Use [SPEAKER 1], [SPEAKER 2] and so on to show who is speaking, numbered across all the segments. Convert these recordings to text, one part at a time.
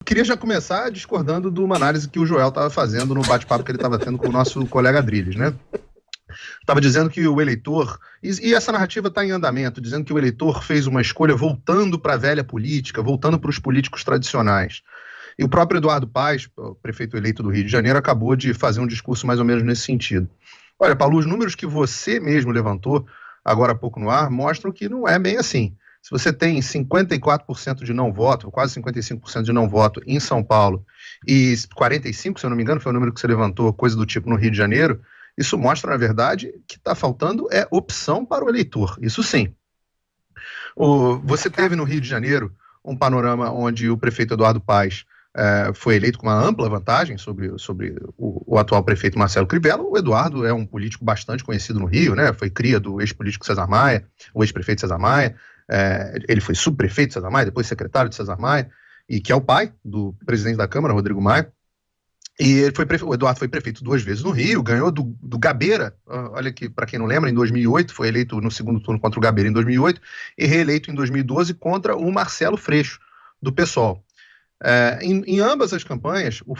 [SPEAKER 1] queria já começar discordando de uma análise que o Joel estava fazendo no bate-papo que ele estava tendo com o nosso colega Adrilles, né? Estava dizendo que o eleitor, e essa narrativa está em andamento, dizendo que o eleitor fez uma escolha voltando para a velha política, voltando para os políticos tradicionais. E o próprio Eduardo Paes, o prefeito eleito do Rio de Janeiro, acabou de fazer um discurso mais ou menos nesse sentido. Olha, Paulo, os números que você mesmo levantou agora há pouco no ar mostram que não é bem assim. Se você tem 54% de não voto, quase 55% de não voto em São Paulo, e 45%, se eu não me engano, foi o número que você levantou, coisa do tipo no Rio de Janeiro, isso mostra, na verdade, que está faltando opção para o eleitor. Isso sim. Você teve no Rio de Janeiro um panorama onde o prefeito Eduardo Paes foi eleito com uma ampla vantagem sobre o atual prefeito Marcelo Crivella. O Eduardo é um político bastante conhecido no Rio, né? Foi cria do ex-político César Maia, o ex-prefeito César Maia. Ele foi subprefeito de César Maia, depois secretário de César Maia, e que é o pai do presidente da Câmara, Rodrigo Maia. E o Eduardo foi prefeito 2 vezes no Rio, ganhou do Gabeira, olha que, para quem não lembra, em 2008, foi eleito no segundo turno contra o Gabeira em 2008, e reeleito em 2012 contra o Marcelo Freixo, do PSOL. Em ambas as campanhas, o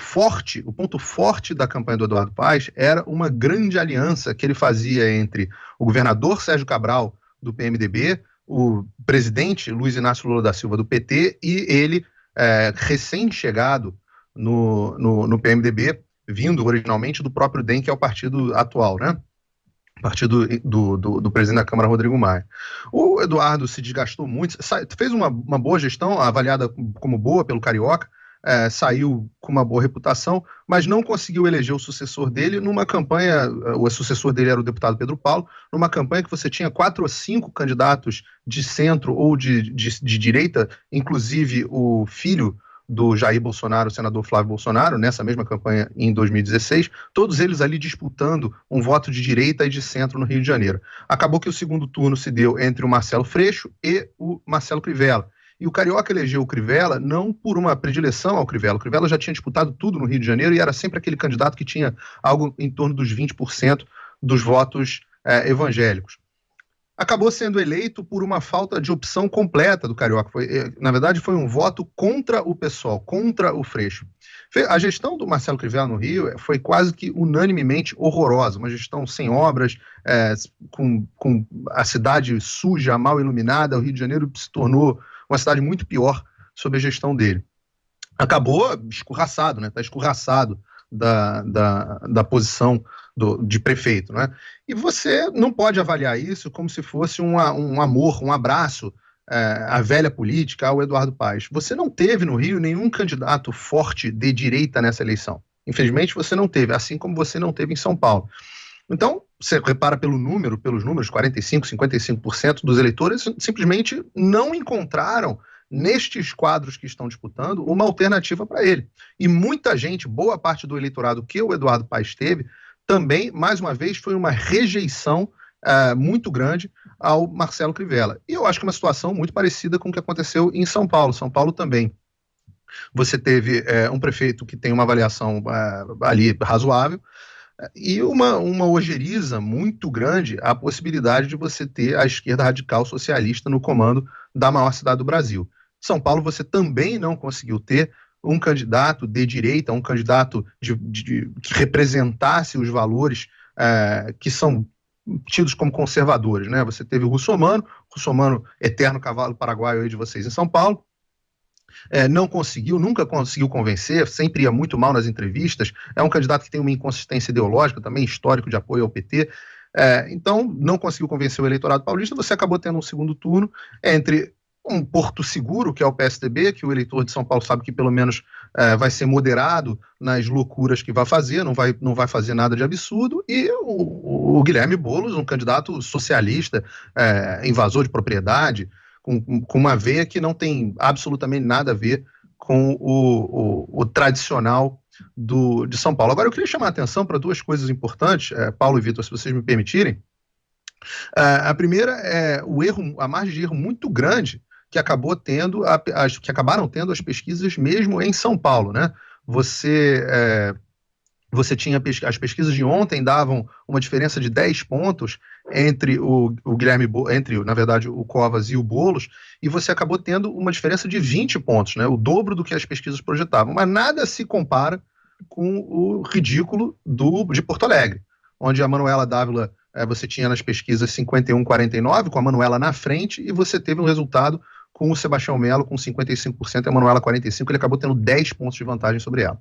[SPEAKER 1] ponto forte da campanha do Eduardo Paes era uma grande aliança que ele fazia entre o governador Sérgio Cabral, do PMDB, o presidente Luiz Inácio Lula da Silva, do PT, e ele, recém-chegado no PMDB, vindo originalmente do próprio DEM, que é o partido atual, né? Partido do presidente da Câmara, Rodrigo Maia. O Eduardo se desgastou muito, fez uma boa gestão, avaliada como boa pelo Carioca, saiu com uma boa reputação, mas não conseguiu eleger o sucessor dele numa campanha, o sucessor dele era o deputado Pedro Paulo, numa campanha que você tinha 4 ou 5 candidatos de centro ou de direita, inclusive o filho do Jair Bolsonaro, o senador Flávio Bolsonaro, nessa mesma campanha em 2016, todos eles ali disputando um voto de direita e de centro no Rio de Janeiro. Acabou que o segundo turno se deu entre o Marcelo Freixo e o Marcelo Crivella. E o Carioca elegeu o Crivella não por uma predileção ao Crivella. O Crivella já tinha disputado tudo no Rio de Janeiro e era sempre aquele candidato que tinha algo em torno dos 20% dos votos evangélicos. Acabou sendo eleito por uma falta de opção completa do Carioca. Na verdade, foi um voto contra o PSOL, contra o Freixo. A gestão do Marcelo Crivella no Rio foi quase que unanimemente horrorosa, uma gestão sem obras, com a cidade suja, mal iluminada. O Rio de Janeiro se tornou uma cidade muito pior sob a gestão dele. Acabou escorraçado, né? Está escorraçado da posição de prefeito, né? E você não pode avaliar isso como se fosse um amor, um abraço à velha política, ao Eduardo Paes. Você não teve no Rio nenhum candidato forte de direita nessa eleição. Infelizmente, você não teve, assim como você não teve em São Paulo. Então, você repara pelos números, 45%, 55% dos eleitores simplesmente não encontraram nestes quadros que estão disputando uma alternativa para ele. E muita gente, boa parte do eleitorado que o Eduardo Paes teve, também, mais uma vez, foi uma rejeição muito grande ao Marcelo Crivella. E eu acho que é uma situação muito parecida com o que aconteceu em São Paulo. São Paulo também. Você teve um prefeito que tem uma avaliação ali razoável, e uma ojeriza muito grande a possibilidade de você ter a esquerda radical socialista no comando da maior cidade do Brasil. São Paulo você também não conseguiu ter um candidato de direita, um candidato que representasse os valores que são tidos como conservadores, né? Você teve o Russomano, eterno cavalo paraguaio aí de vocês em São Paulo, nunca conseguiu convencer, sempre ia muito mal nas entrevistas, é um candidato que tem uma inconsistência ideológica também, histórico de apoio ao PT, então não conseguiu convencer o eleitorado paulista. Você acabou tendo um segundo turno entre um porto seguro, que é o PSDB, que o eleitor de São Paulo sabe que pelo menos vai ser moderado nas loucuras que vai fazer, não vai fazer nada de absurdo, e o Guilherme Boulos, um candidato socialista, invasor de propriedade, com uma veia que não tem absolutamente nada a ver com o tradicional de São Paulo. Agora, eu queria chamar a atenção para 2 coisas importantes, Paulo e Vitor, se vocês me permitirem. A primeira é a margem de erro muito grande que acabaram tendo as pesquisas mesmo em São Paulo, né? Você tinha as pesquisas de ontem davam uma diferença de 10 pontos entre o Guilherme, entre, na verdade, o Covas e o Boulos, e você acabou tendo uma diferença de 20 pontos, né? O dobro do que as pesquisas projetavam. Mas nada se compara com o ridículo de Porto Alegre, onde a Manuela Dávila, você tinha nas pesquisas 51-49, com a Manuela na frente, e você teve um resultado com o Sebastião Melo com 55% e a Manuela 45%, ele acabou tendo 10 pontos de vantagem sobre ela.